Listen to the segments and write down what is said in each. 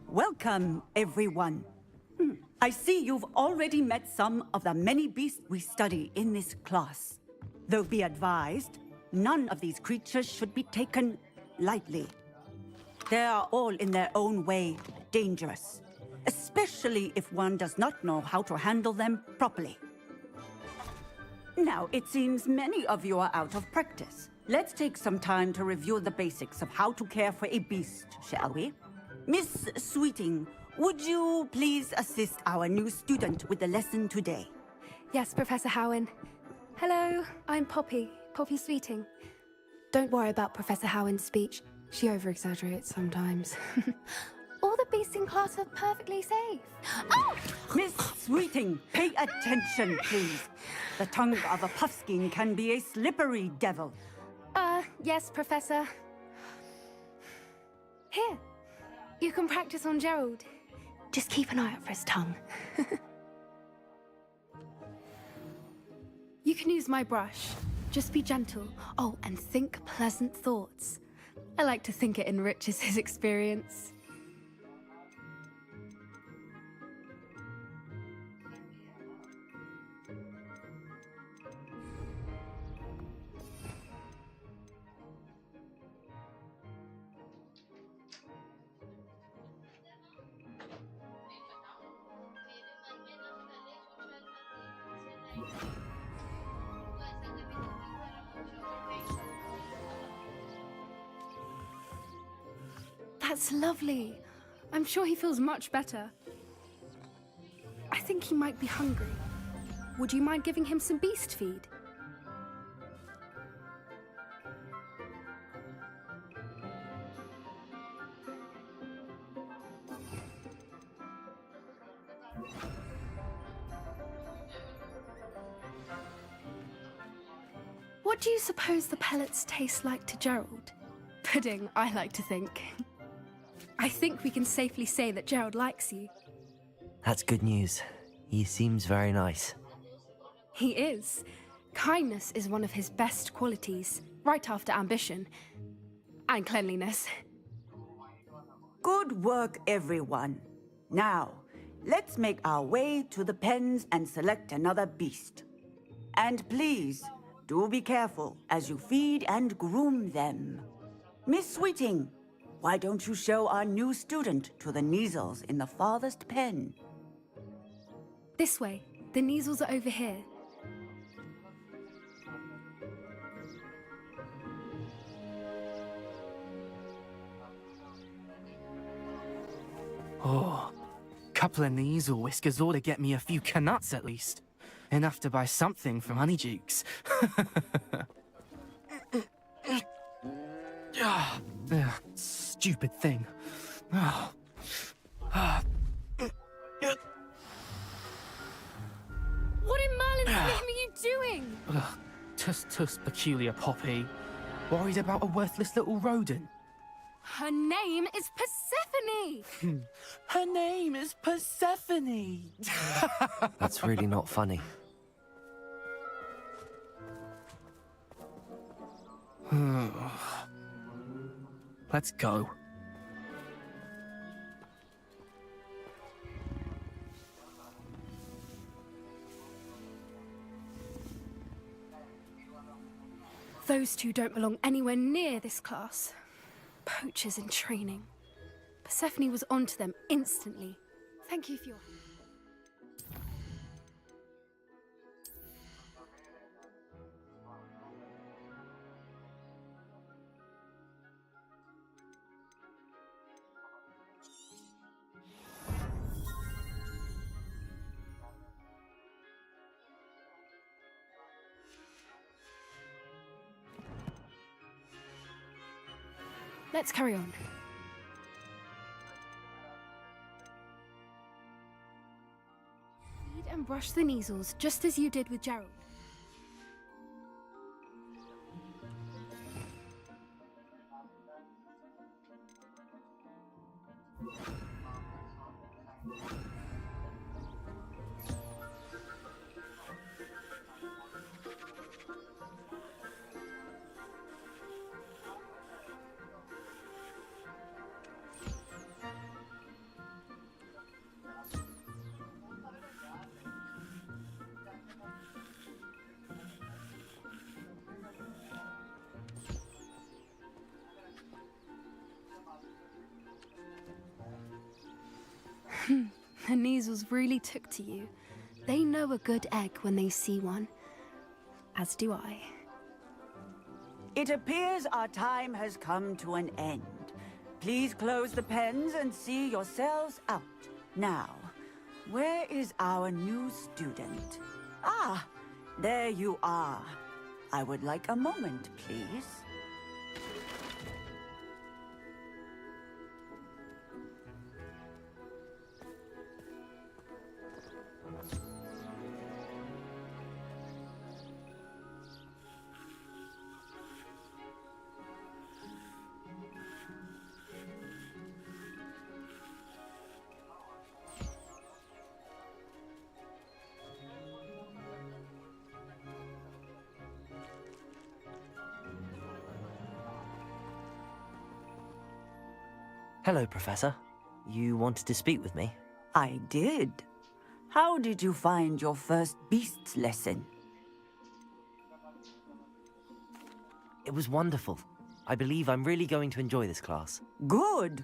Welcome, everyone. I see you've already met some of the many beasts we study in this class. Though be advised, none of these creatures should be taken lightly. They are all in their own way dangerous, especially if one does not know how to handle them properly. Now, it seems many of you are out of practice. Let's take some time to review the basics of how to care for a beast, shall we? Miss Sweeting, would you please assist our new student with the lesson today? Yes, Professor Howen. Hello, I'm Poppy Sweeting. Don't worry about Professor Howen's speech. She over-exaggerates sometimes. All the beasts in class are perfectly safe. Oh! Miss Sweeting, pay attention, please. The tongue of a puffskein can be a slippery devil. Yes, Professor. Here, you can practice on Gerald. Just keep an eye out for his tongue. You can use my brush. Just be gentle. Oh, and think pleasant thoughts. I like to think it enriches his experience. That's lovely. I'm sure he feels much better. I think he might be hungry. Would you mind giving him some beast feed? What do you suppose the pellets taste like to Gerald? Pudding, I like to think. I think we can safely say that Gerald likes you. That's good news. He seems very nice. He is. Kindness is one of his best qualities, right after ambition. And cleanliness. Good work, everyone. Now, let's make our way to the pens and select another beast. And please, do be careful as you feed and groom them. Miss Sweeting, why don't you show our new student to the Kneazles in the farthest pen? This way. The Kneazles are over here. Oh, couple of Kneazle whiskers ought to get me a few Canuts at least. Enough to buy something from Honeydukes. Stupid thing. What in Merlin's name are you doing? Tuss, peculiar Poppy. Worried about a worthless little rodent? Her name is Persephone! Her name is Persephone! That's really not funny. Let's go. Those two don't belong anywhere near this class. Poachers in training. Persephone was onto them instantly. Thank you for your... Let's carry on. Feed and brush the Neasels, just as you did with Gerald. The Neasels really took to you. They know a good egg when they see one. As do I. It appears our time has come to an end. Please close the pens and see yourselves out. Now, where is our new student? Ah, there you are. I would like a moment, please. Hello, Professor. You wanted to speak with me? I did. How did you find your first beasts lesson? It was wonderful. I believe I'm really going to enjoy this class. Good.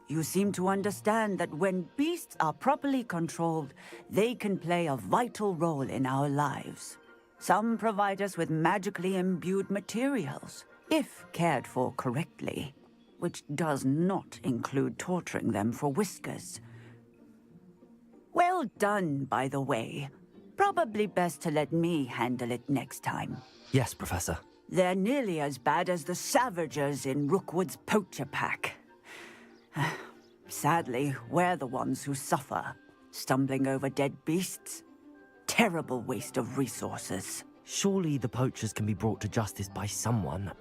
You seem to understand that when beasts are properly controlled, they can play a vital role in our lives. Some provide us with magically imbued materials, if cared for correctly, which does not include torturing them for whiskers. Well done, by the way. Probably best to let me handle it next time. Yes, Professor. They're nearly as bad as the Savagers in Rookwood's poacher pack. Sadly, we're the ones who suffer, stumbling over dead beasts. Terrible waste of resources. Surely the poachers can be brought to justice by someone.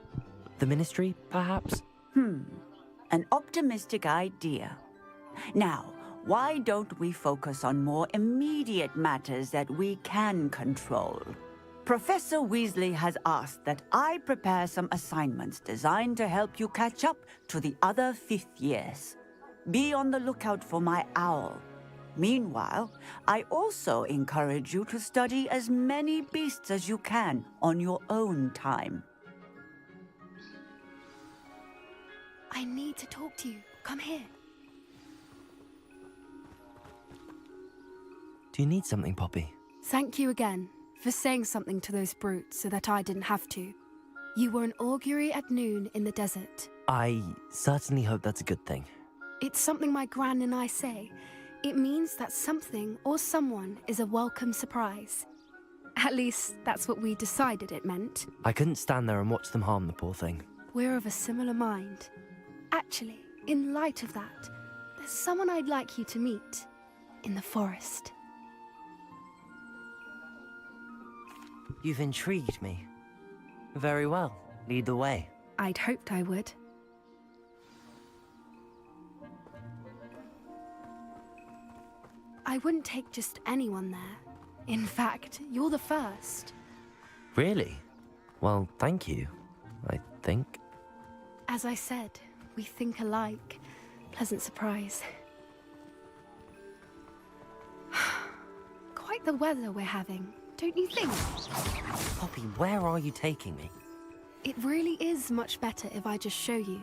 The Ministry, perhaps? An optimistic idea. Now, why don't we focus on more immediate matters that we can control? Professor Weasley has asked that I prepare some assignments designed to help you catch up to the other fifth years. Be on the lookout for my owl. Meanwhile, I also encourage you to study as many beasts as you can on your own time. I need to talk to you. Come here. Do you need something, Poppy? Thank you again for saying something to those brutes so that I didn't have to. You were an augury at noon in the desert. I certainly hope that's a good thing. It's something my gran and I say. It means that something or someone is a welcome surprise. At least, that's what we decided it meant. I couldn't stand there and watch them harm the poor thing. We're of a similar mind. Actually, in light of that, there's someone I'd like you to meet. In the forest. You've intrigued me. Very well. Lead the way. I'd hoped I would. I wouldn't take just anyone there. In fact, you're the first. Really? Well, thank you, I think. As I said, we think alike. Pleasant surprise. Quite the weather we're having, don't you think? Poppy, where are you taking me? It really is much better if I just show you.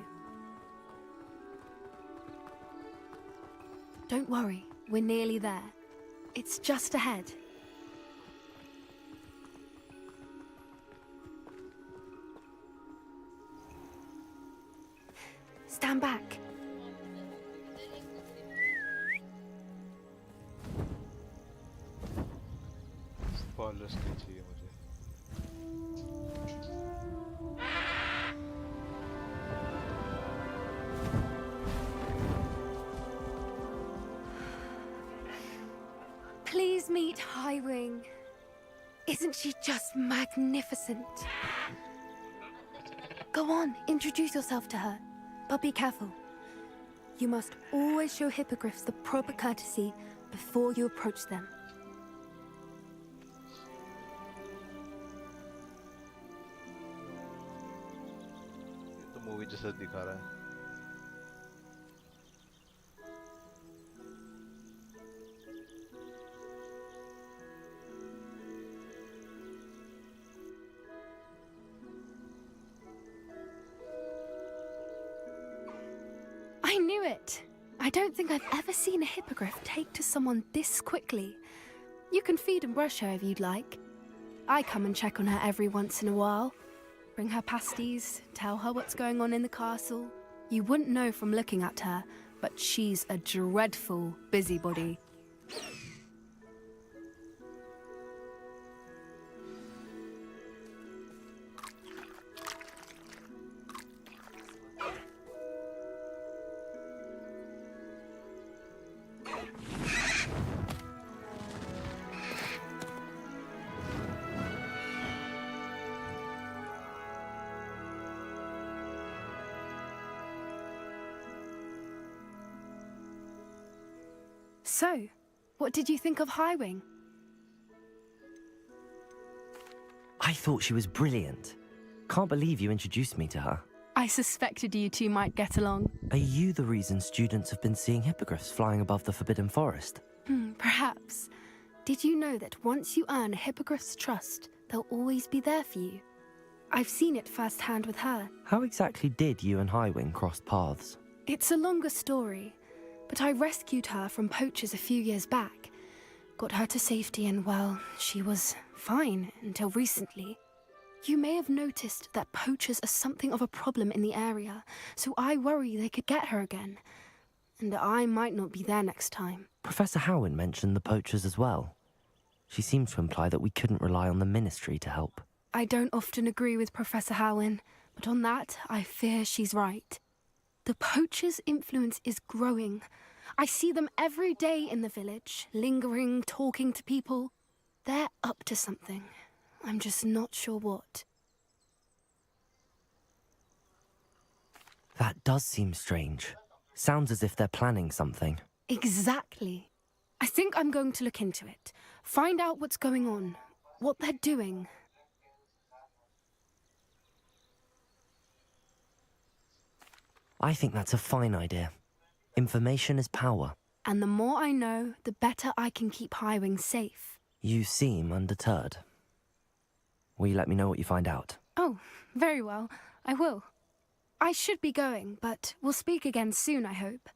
Don't worry, we're nearly there. It's just ahead. Stand back. Spoilers नहीं चाहिए मुझे. Please meet Highwing. Isn't she just magnificent? Go on, introduce yourself to her. But be careful. You must always show hippogriffs the proper courtesy before you approach them. ये तो movie जैसा दिखा रहा है. I knew it! I don't think I've ever seen a hippogriff take to someone this quickly. You can feed and brush her if you'd like. I come and check on her every once in a while. Bring her pasties, tell her what's going on in the castle. You wouldn't know from looking at her, but she's a dreadful busybody. So, what did you think of Highwing? I thought she was brilliant. Can't believe you introduced me to her. I suspected you two might get along. Are you the reason students have been seeing hippogriffs flying above the Forbidden Forest? Perhaps. Did you know that once you earn a hippogriff's trust, they'll always be there for you? I've seen it firsthand with her. How exactly did you and Highwing cross paths? It's a longer story, but I rescued her from poachers a few years back. Got her to safety and, well, she was fine until recently. You may have noticed that poachers are something of a problem in the area, so I worry they could get her again. And I might not be there next time. Professor Howin mentioned the poachers as well. She seemed to imply that we couldn't rely on the Ministry to help. I don't often agree with Professor Howin, but on that, I fear she's right. The poachers' influence is growing. I see them every day in the village, lingering, talking to people. They're up to something. I'm just not sure what. That does seem strange. Sounds as if they're planning something. Exactly. I think I'm going to look into it. Find out what's going on, what they're doing. I think that's a fine idea. Information is power. And the more I know, the better I can keep Highwing safe. You seem undeterred. Will you let me know what you find out? Oh, very well. I will. I should be going, but we'll speak again soon, I hope.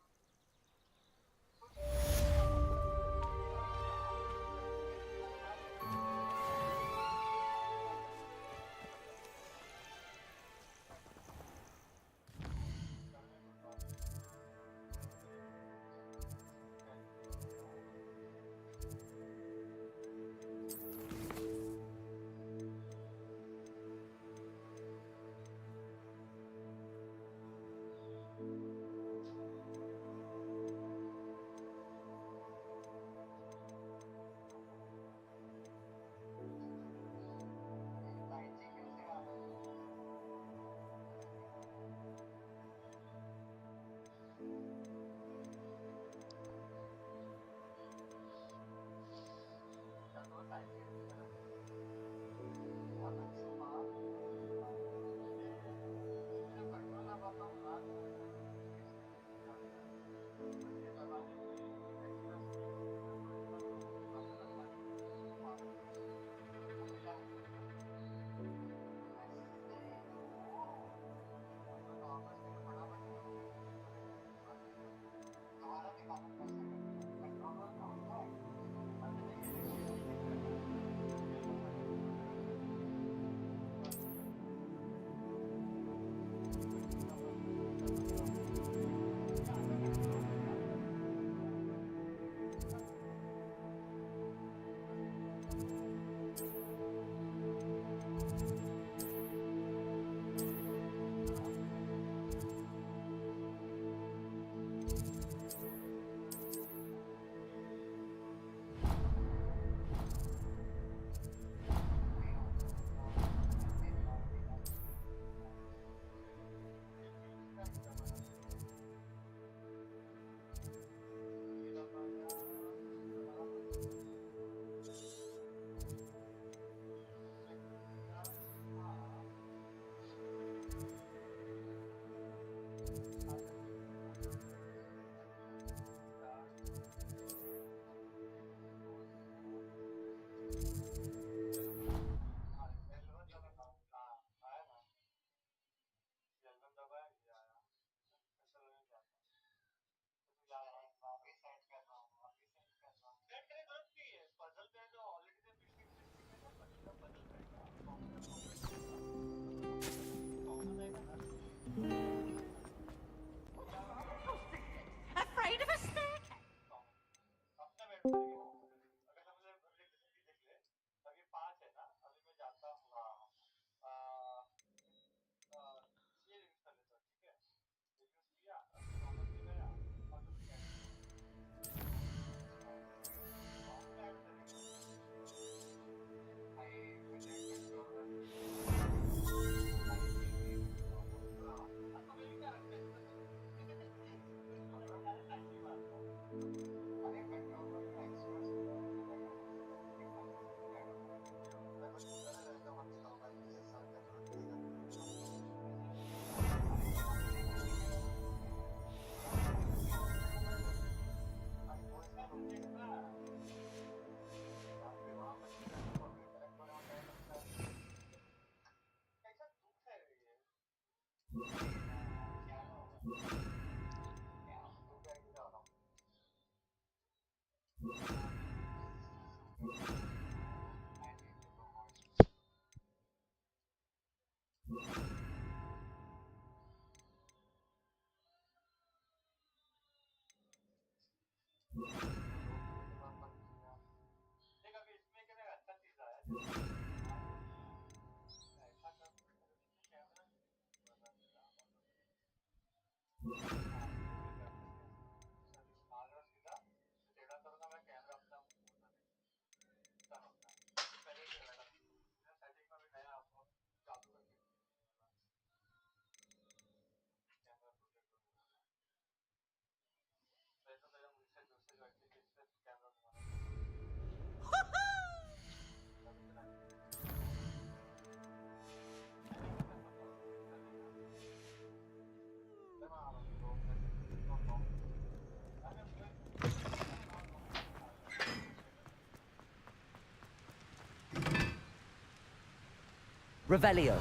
Revelio.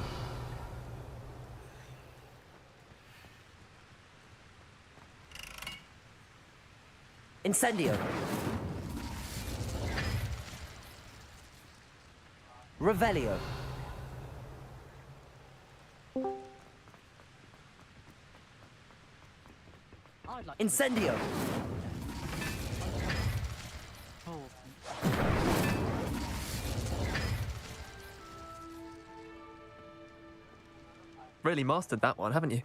Incendio. Revelio. Incendio. Really mastered that one, haven't you?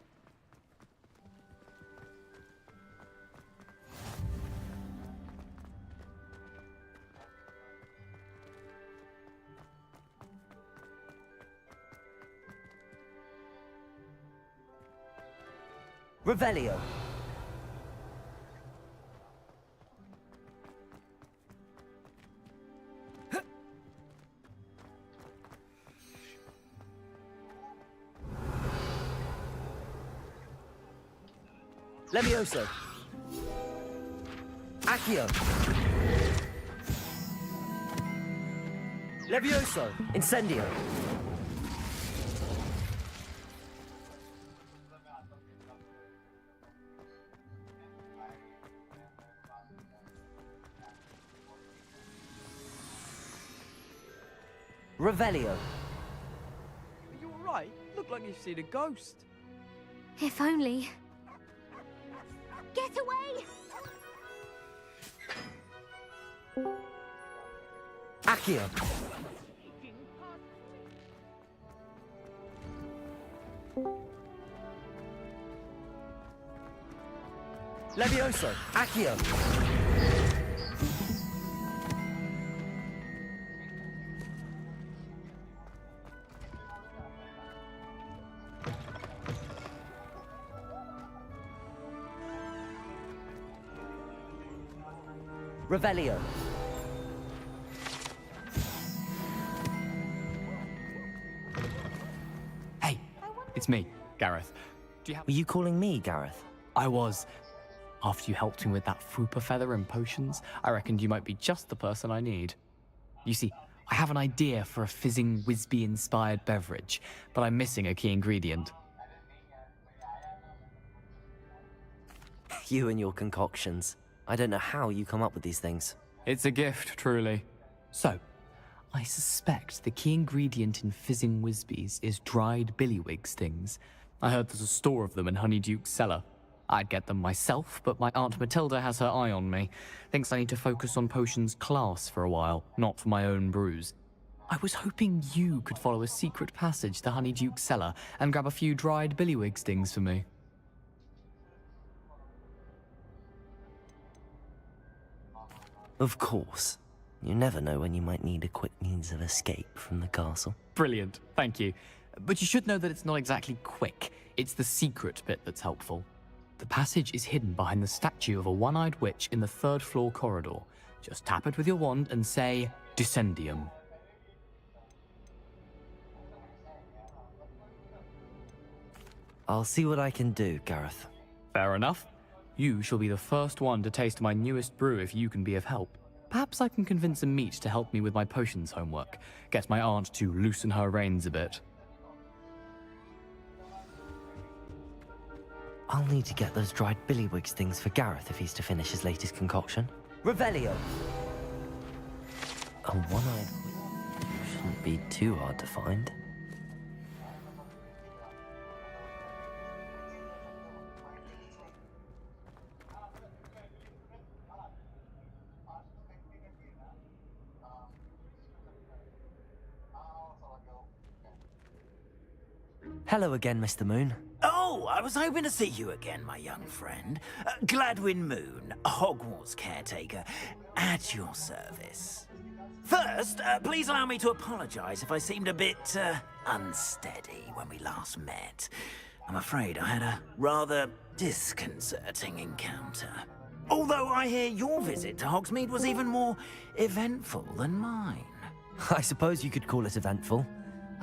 Revelio. Levioso. Accio. Levioso. Incendio. Revelio. Are you alright? Look like you've seen a ghost. If only. Get away! Accio. Levioso. Accio. Revelio. Hey, it's me, Gareth. Do you have... Were you calling me, Gareth? I was. After you helped me with that Fupa feather and potions, I reckoned you might be just the person I need. You see, I have an idea for a fizzing Wisby-inspired beverage, but I'm missing a key ingredient. You and your concoctions. I don't know how you come up with these things. It's a gift, truly. So, I suspect the key ingredient in fizzing Wisbies is dried billywigs things. I heard there's a store of them in Honeyduke's cellar. I'd get them myself, but my Aunt Matilda has her eye on me. Thinks I need to focus on potions class for a while, not for my own brews. I was hoping you could follow a secret passage to Honeyduke's cellar and grab a few dried billywigs things for me. Of course. You never know when you might need a quick means of escape from the castle. Brilliant, thank you. But you should know that it's not exactly quick. It's the secret bit that's helpful. The passage is hidden behind the statue of a one-eyed witch in the third-floor corridor. Just tap it with your wand and say, Descendium. I'll see what I can do, Gareth. Fair enough. You shall be the first one to taste my newest brew if you can be of help. Perhaps I can convince a meat to help me with my potions homework. Get my aunt to loosen her reins a bit. I'll need to get those dried billywigs things for Gareth if he's to finish his latest concoction. Revelio! A one-eyed witch shouldn't be too hard to find. Hello again, Mr. Moon. Oh, I was hoping to see you again, my young friend. Gladwin Moon, Hogwarts caretaker, at your service. First, please allow me to apologize if I seemed a bit, unsteady when we last met. I'm afraid I had a rather disconcerting encounter. Although I hear your visit to Hogsmeade was even more eventful than mine. I suppose you could call it eventful.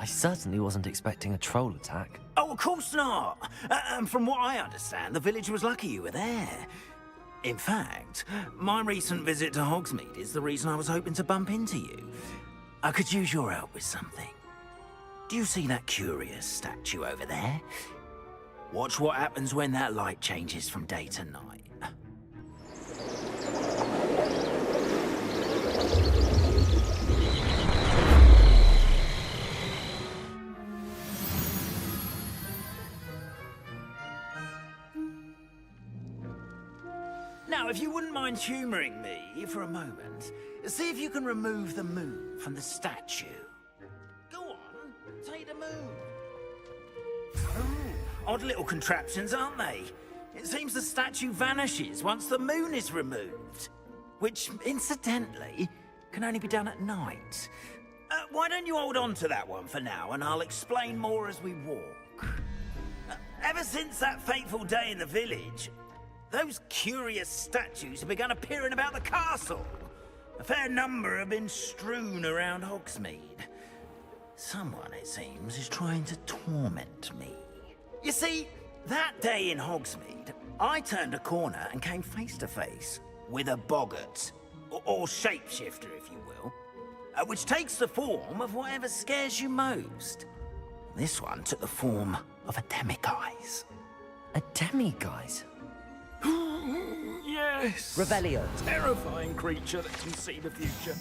I certainly wasn't expecting a troll attack. Oh, of course not. From what I understand, the village was lucky you were there. In fact, my recent visit to Hogsmeade is the reason I was hoping to bump into you. I could use your help with something. Do you see that curious statue over there? Watch what happens when that light changes from day to night. Now, if you wouldn't mind humouring me for a moment, see if you can remove the moon from the statue. Go on, take the moon. Oh, odd little contraptions, aren't they? It seems the statue vanishes once the moon is removed. Which, incidentally, can only be done at night. Why don't you hold on to that one for now, and I'll explain more as we walk. Ever since that fateful day in the village, those curious statues have begun appearing about the castle. A fair number have been strewn around Hogsmeade. Someone, it seems, is trying to torment me. You see, that day in Hogsmeade, I turned a corner and came face to face with a boggart, or shapeshifter, if you will, which takes the form of whatever scares you most. This one took the form of a demiguise. A demiguise? Yes! Revelio. Terrifying creature that can see the future.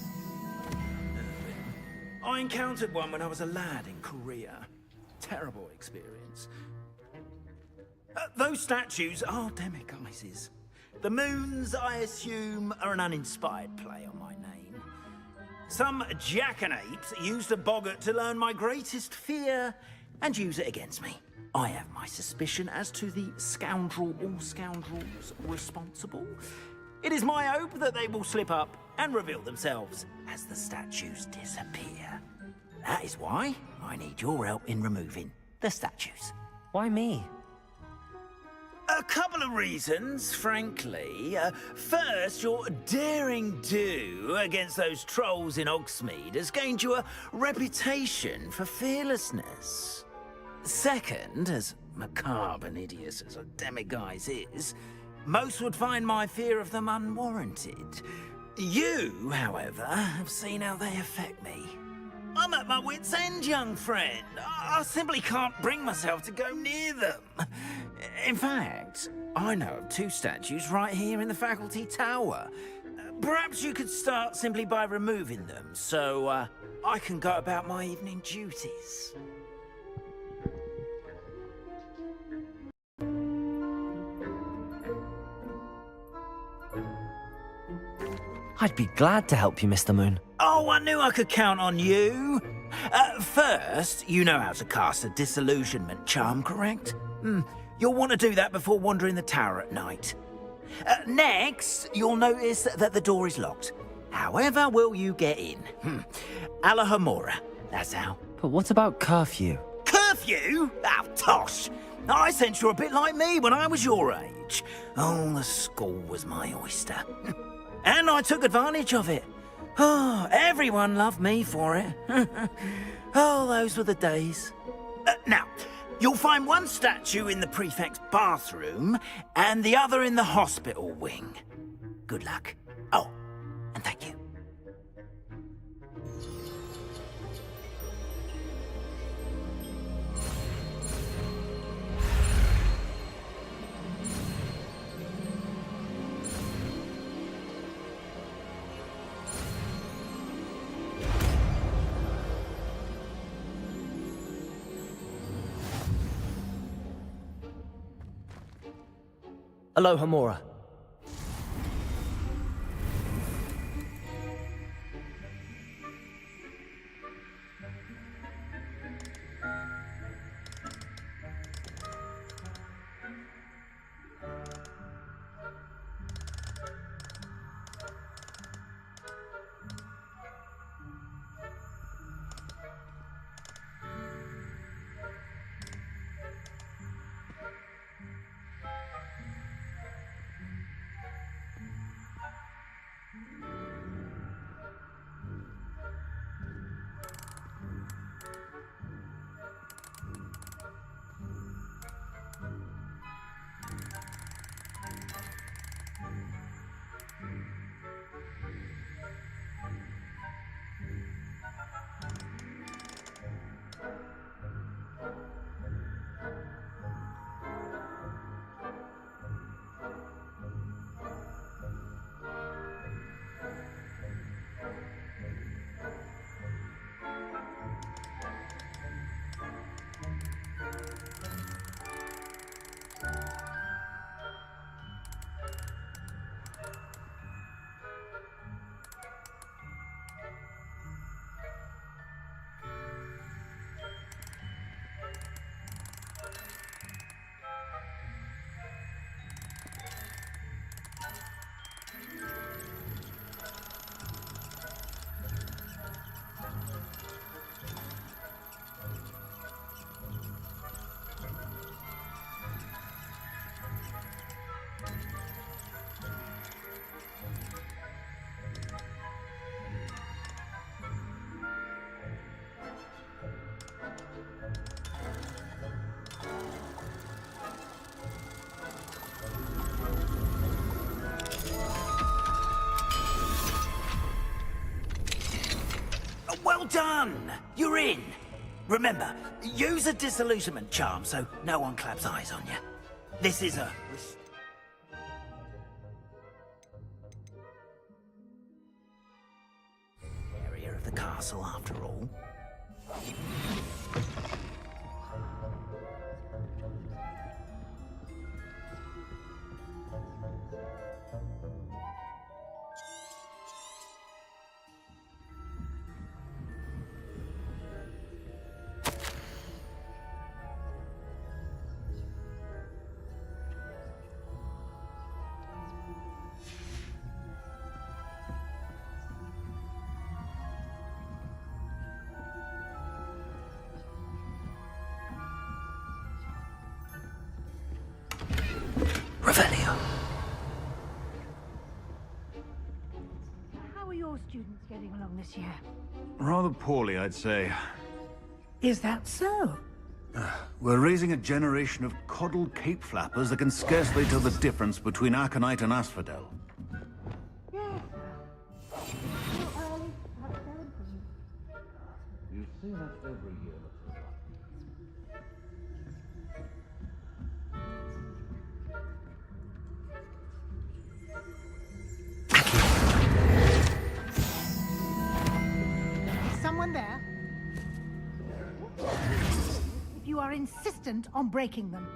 I encountered one when I was a lad in Korea. Terrible experience. Those statues are demiguises. The moons, I assume, are an uninspired play on my name. Some jackanapes used a boggart to learn my greatest fear and use it against me. I have my suspicion as to the scoundrel or scoundrels responsible. It is my hope that they will slip up and reveal themselves as the statues disappear. That is why I need your help in removing the statues. Why me? A couple of reasons, frankly. First, your daring do against those trolls in Hogsmeade has gained you a reputation for fearlessness. Second, as macabre and hideous as a demiguise is, most would find my fear of them unwarranted. You, however, have seen how they affect me. I'm at my wit's end, young friend. I simply can't bring myself to go near them. In fact, I know of two statues right here in the faculty tower. Perhaps you could start simply by removing them, so I can go about my evening duties. I'd be glad to help you, Mr. Moon. Oh, I knew I could count on you. First, you know how to cast a disillusionment charm, correct? You'll want to do that before wandering the tower at night. Next, you'll notice that the door is locked. However will you get in? Alohomora, that's how. But what about curfew? Curfew? Oh, tosh. I sense you're a bit like me when I was your age. Oh, the school was my oyster. And I took advantage of it. Oh, everyone loved me for it. Oh, those were the days. Now, you'll find one statue in the prefect's bathroom and the other in the hospital wing. Good luck. Oh, and thank you. Alohomora. Well done! You're in! Remember, use a disillusionment charm so no one claps eyes on you. This is a... area of the castle, after all. How are your students getting along this year? Rather poorly, I'd say. Is that so? We're raising a generation of coddled cape flappers that can scarcely tell the difference between Aconite and Asphodel. Yes, sir. Too early to have 17. You see that every year. Is someone there? If you are insistent on breaking them.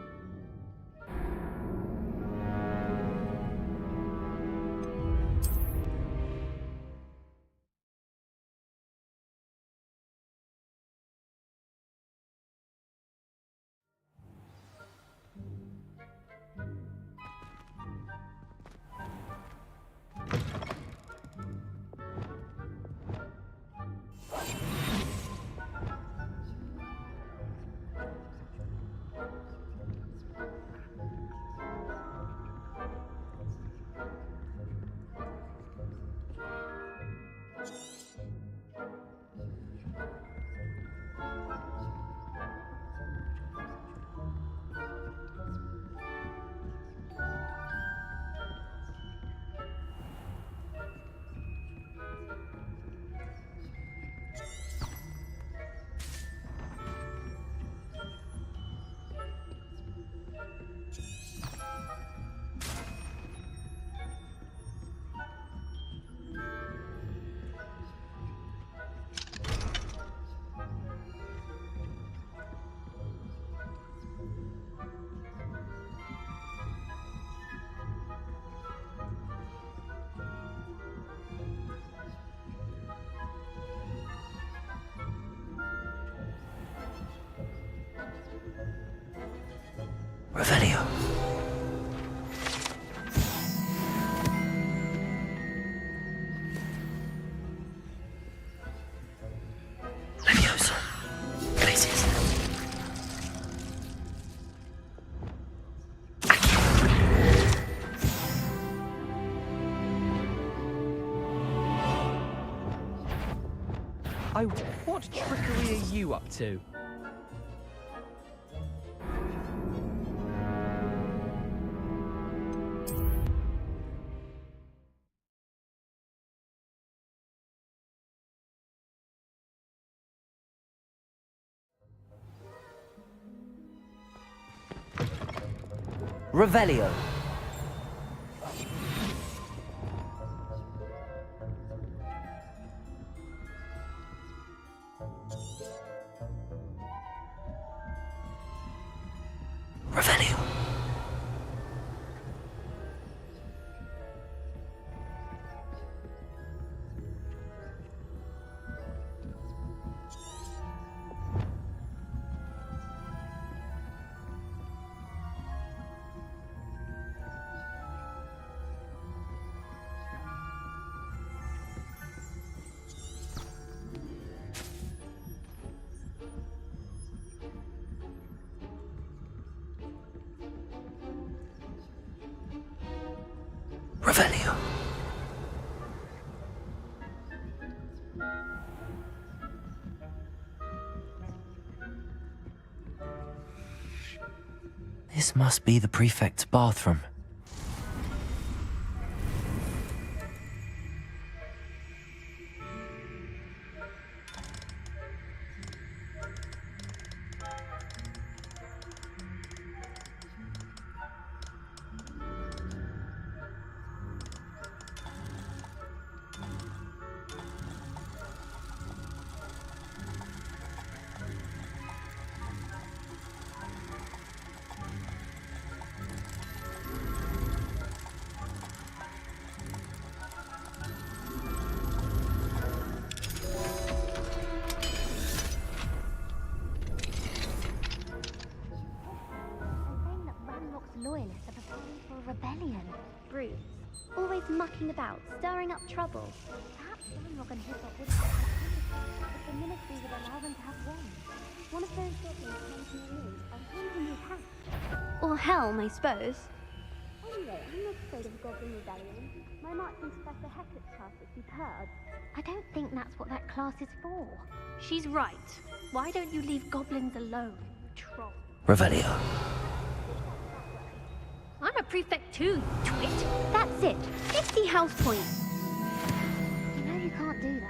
Revelio. Leviosa. Glacius. What trickery are you up to? Revelio. Revelio. Revelio. This must be the prefect's bathroom. Loyalists are preparing for a rebellion. Brutes, always mucking about, stirring up trouble. Perhaps Ranrock and Hippot would have if the ministry would allow them to have one. One of those goblins came to me, a hidden hat. Or Helm, I suppose. Anyway, I'm not afraid of a goblin rebellion. My marching Professor Hecat's class is superb. I don't think that's what that class is for. She's right. Why don't you leave goblins alone, troll? Revelio. I'm a prefect too, you twit. That's it. 50 house points. You know you can't do that.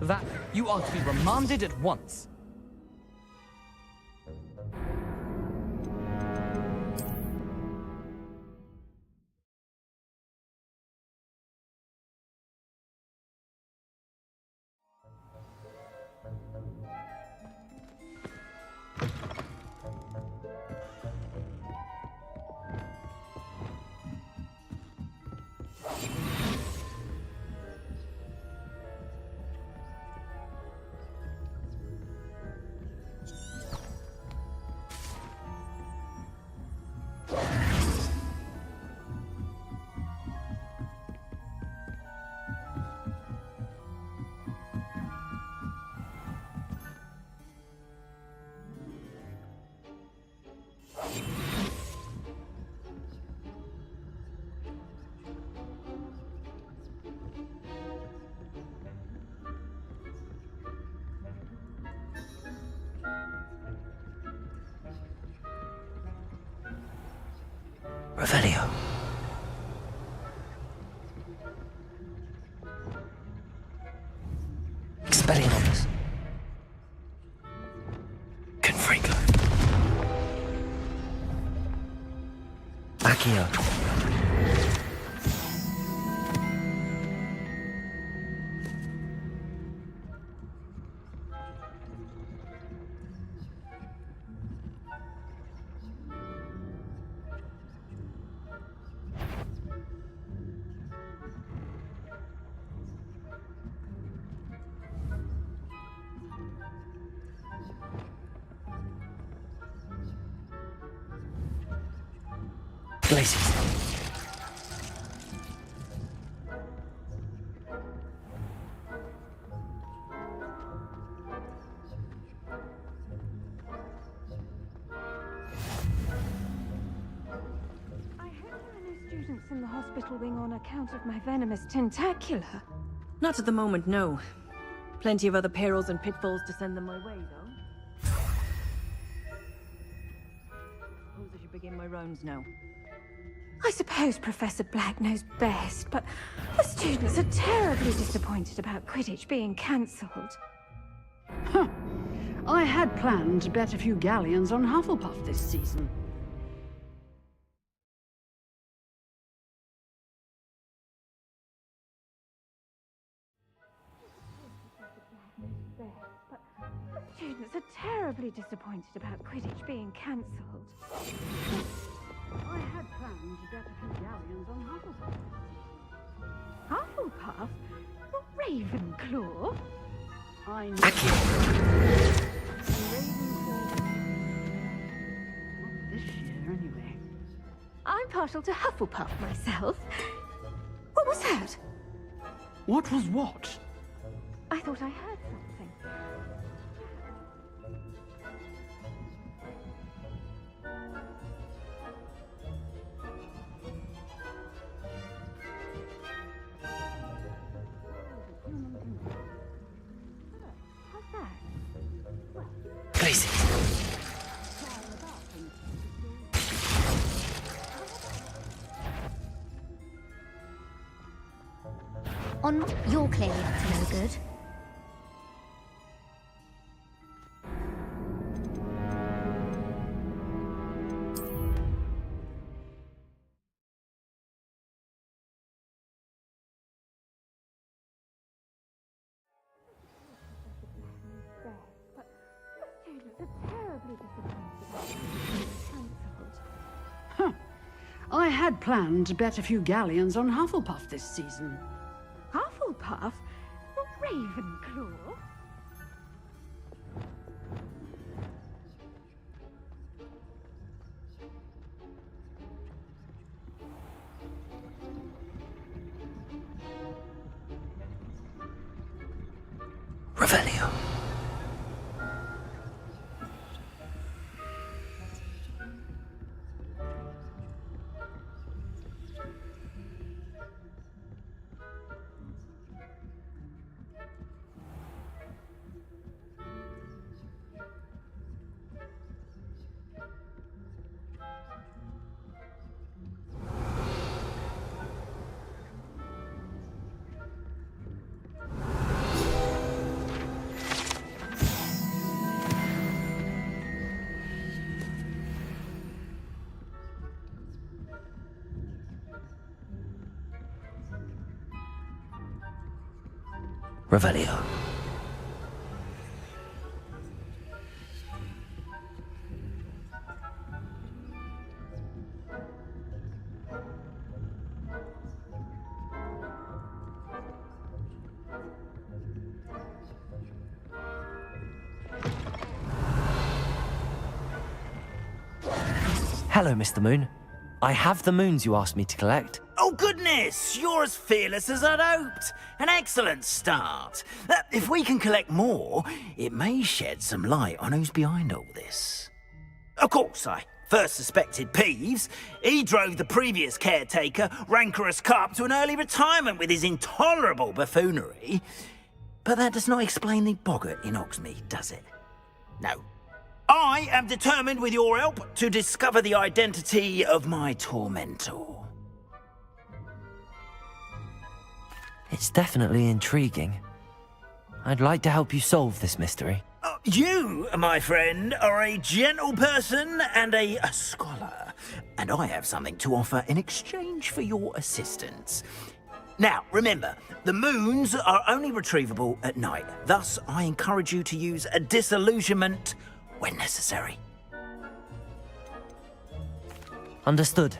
That you are to be remanded at once. Revelio. Accio. Glaciers. I hope there are no students in the hospital wing on account of my venomous tentacula. Not at the moment, no. Plenty of other perils and pitfalls to send them my way, though. Suppose I should begin my rounds now. I suppose Professor Black knows best, but the students are terribly disappointed about Quidditch being cancelled. Huh. I had planned to bet a few galleons on Hufflepuff this season. But the students are terribly disappointed about Quidditch being cancelled. I had planned to bet a few galleons on Hufflepuff. Hufflepuff? Not Ravenclaw? I know. Not this year, anyway. I'm partial to Hufflepuff myself. What was that? What was what? I thought I heard something. How's that? Glaciers. You're clearly up to no good. But the students are terribly disappointed about being cancelled. Huh. I had planned to bet a few galleons on Hufflepuff this season. Hufflepuff? Not Ravenclaw? Revelio. Revelio. Hello, Mr. Moon. I have the moons you asked me to collect. Oh, goodness! You're as fearless as I'd hoped. An excellent start. If we can collect more, it may shed some light on who's behind all this. Of course, I first suspected Peeves. He drove the previous caretaker, Rancorous Carp, to an early retirement with his intolerable buffoonery. But that does not explain the boggart in Hogsmeade, does it? No. I am determined, with your help, to discover the identity of my tormentor. It's definitely intriguing. I'd like to help you solve this mystery. You, my friend, are a gentle person and a scholar, and I have something to offer in exchange for your assistance. Now, remember, the moons are only retrievable at night. Thus, I encourage you to use a disillusionment when necessary. Understood.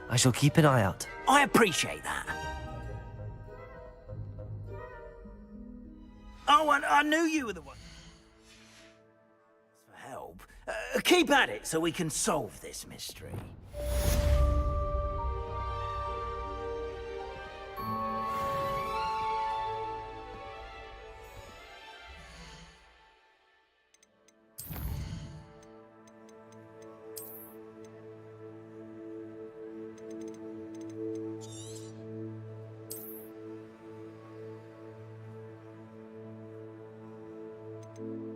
I shall keep an eye out. I appreciate that. Oh, and I knew you were the one. For help. Keep at it so we can solve this mystery. Thank you.